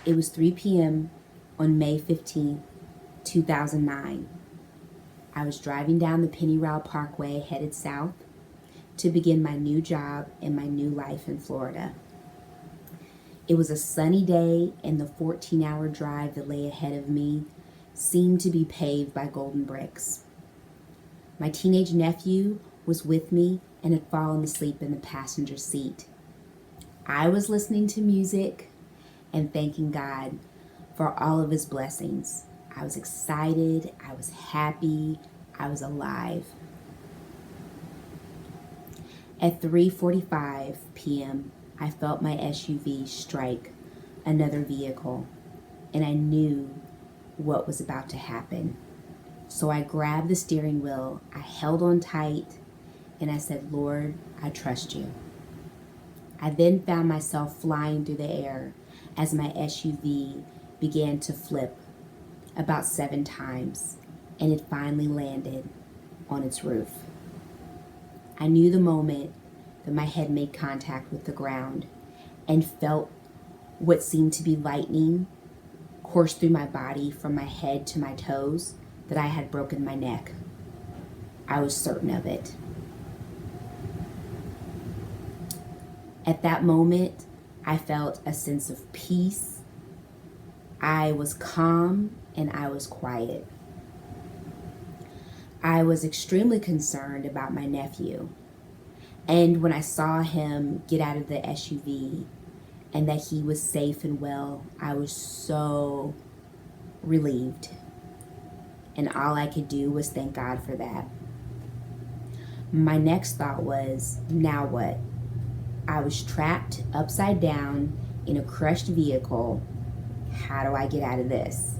It was 3 p.m. on May 15th, 2009. I was driving down the Pennyroyal Parkway headed south to begin my new job and my new life in Florida. It was a sunny day, and the 14-hour drive that lay ahead of me seemed to be paved by golden bricks. My teenage nephew was with me and had fallen asleep in the passenger seat. I was listening to music and thanking God for all of his blessings. I was excited, I was happy, I was alive. At 3:45 p.m., I felt my SUV strike another vehicle, and I knew what was about to happen. So I grabbed the steering wheel, I held on tight, and I said, "Lord, I trust you." I then found myself flying through the air as my SUV began to flip about 7 times, and it finally landed on its roof. I knew the moment that my head made contact with the ground and felt what seemed to be lightning course through my body from my head to my toes that I had broken my neck. I was certain of it. At that moment, I felt a sense of peace. I was calm and I was quiet. I was extremely concerned about my nephew. And when I saw him get out of the SUV and that he was safe and well, I was so relieved. And all I could do was thank God for that. My next thought was, now what? I was trapped upside down in a crushed vehicle. How do I get out of this?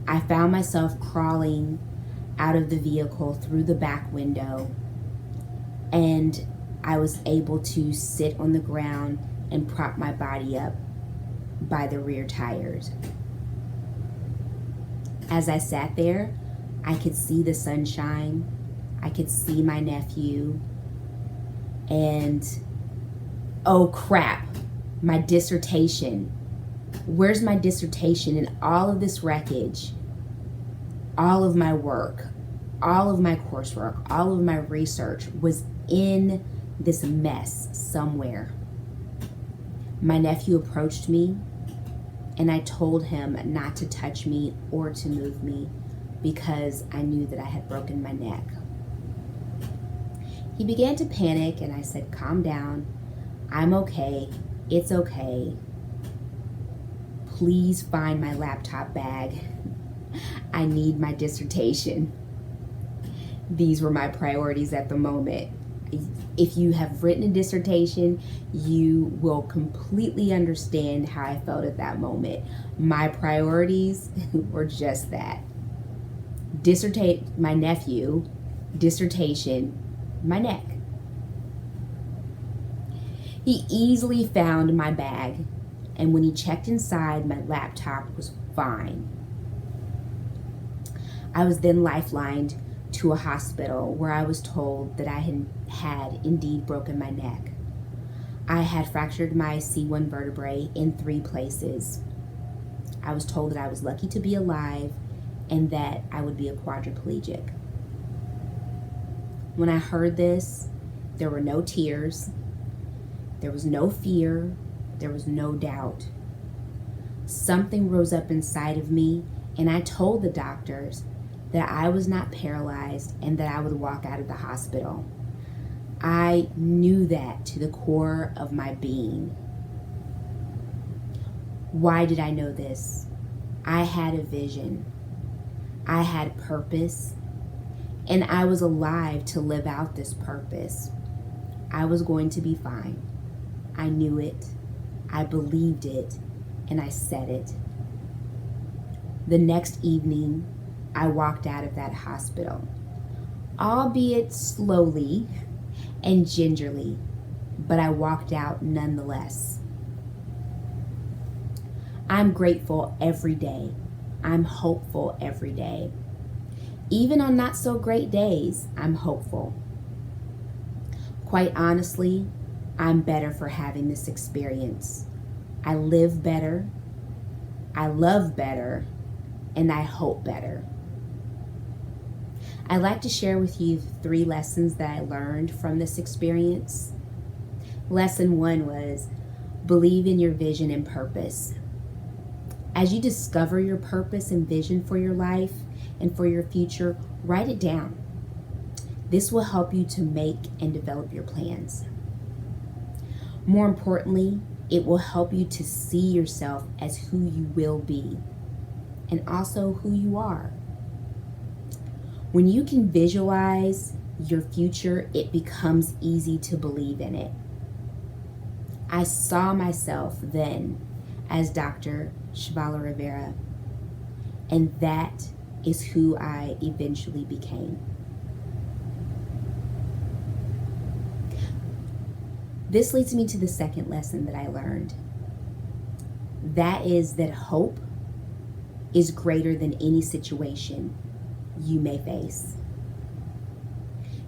I found myself crawling out of the vehicle through the back window, and I was able to sit on the ground and prop my body up by the rear tires. As I sat there, I could see the sunshine, I could see my nephew, and oh crap, my dissertation. Where's my dissertation? And all of this wreckage, all of my work, all of my coursework, all of my research was in this mess somewhere. My nephew approached me, and I told him not to touch me or to move me because I knew that I had broken my neck. He began to panic, and I said, "Calm down. I'm okay. It's okay. Please find my laptop bag. I need my dissertation." These were my priorities at the moment. If you have written a dissertation, you will completely understand how I felt at that moment. My priorities were just that. My nephew, dissertation, my neck. He easily found my bag, and when he checked inside, my laptop was fine. I was then lifelined to a hospital where I was told that I had indeed broken my neck. I had fractured my C1 vertebrae in 3 places. I was told that I was lucky to be alive and that I would be a quadriplegic. When I heard this, there were no tears, there was no fear, there was no doubt. Something rose up inside of me, and I told the doctors that I was not paralyzed and that I would walk out of the hospital. I knew that to the core of my being. Why did I know this? I had a vision. I had purpose, and I was alive to live out this purpose. I was going to be fine. I knew it. I believed it, and I said it. The next evening, I walked out of that hospital, albeit slowly and gingerly, but I walked out nonetheless. I'm grateful every day. I'm hopeful every day. Even on not so great days, I'm hopeful. Quite honestly, I'm better for having this experience. I live better, I love better, and I hope better. I'd like to share with you 3 lessons that I learned from this experience. Lesson 1 was believe in your vision and purpose. As you discover your purpose and vision for your life and for your future, write it down. This will help you to make and develop your plans. More importantly, it will help you to see yourself as who you will be and also who you are. When you can visualize your future, it becomes easy to believe in it. I saw myself then as Dr. Schvalla Rivera, and that is who I eventually became. This leads me to the second lesson that I learned. That is that hope is greater than any situation you may face.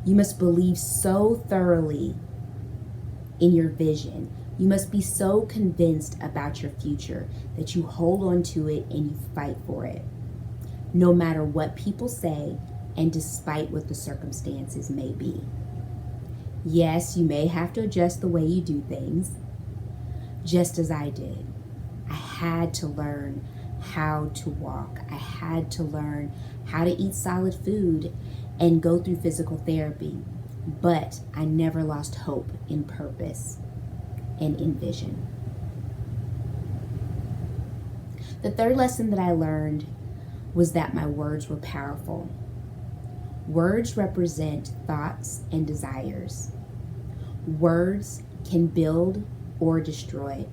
You must believe so thoroughly in your vision. You must be so convinced about your future that you hold on to it and you fight for it, no matter what people say and despite what the circumstances may be. Yes, you may have to adjust the way you do things, just as I did. I had to learn how to walk. I had to learn how to eat solid food and go through physical therapy. But I never lost hope in purpose and in vision. The third lesson that I learned was that my words were powerful. Words represent thoughts and desires. Words can build or destroy.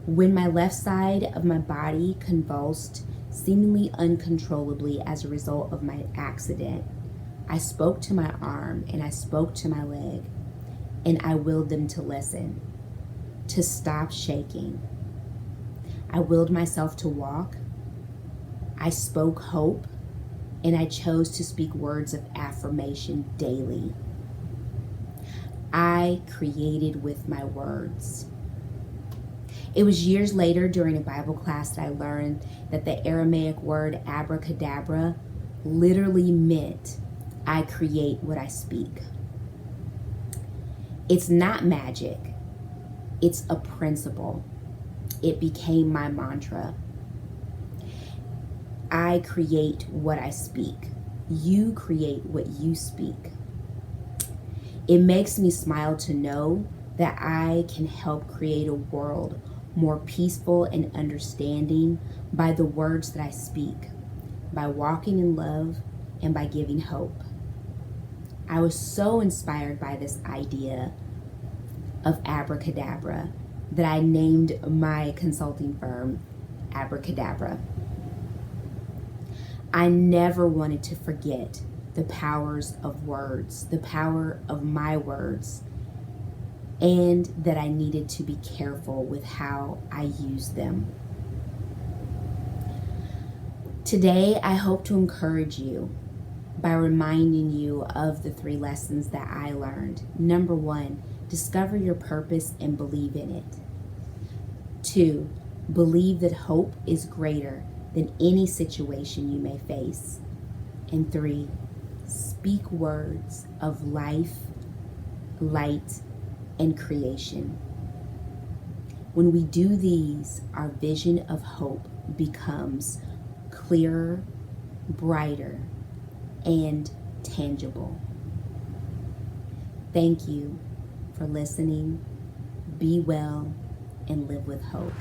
When my left side of my body convulsed seemingly uncontrollably as a result of my accident, I spoke to my arm and I spoke to my leg, and I willed them to listen, to stop shaking. I willed myself to walk. I spoke hope, and I chose to speak words of affirmation daily. I created with my words. It was years later during a Bible class that I learned that the Aramaic word abracadabra literally meant I create what I speak. It's not magic. It's a principle. It became my mantra. I create what I speak. You create what you speak. It makes me smile to know that I can help create a world more peaceful and understanding by the words that I speak, by walking in love, and by giving hope. I was so inspired by this idea of abracadabra that I named my consulting firm Abracadabra. I never wanted to forget the powers of words, the power of my words, and that I needed to be careful with how I use them. Today, I hope to encourage you by reminding you of the 3 lessons that I learned. Number 1, discover your purpose and believe in it. 2, believe that hope is greater than any situation you may face. And 3, speak words of life, light, and creation. When we do these, our vision of hope becomes clearer, brighter, and tangible. Thank you for listening. Be well and live with hope.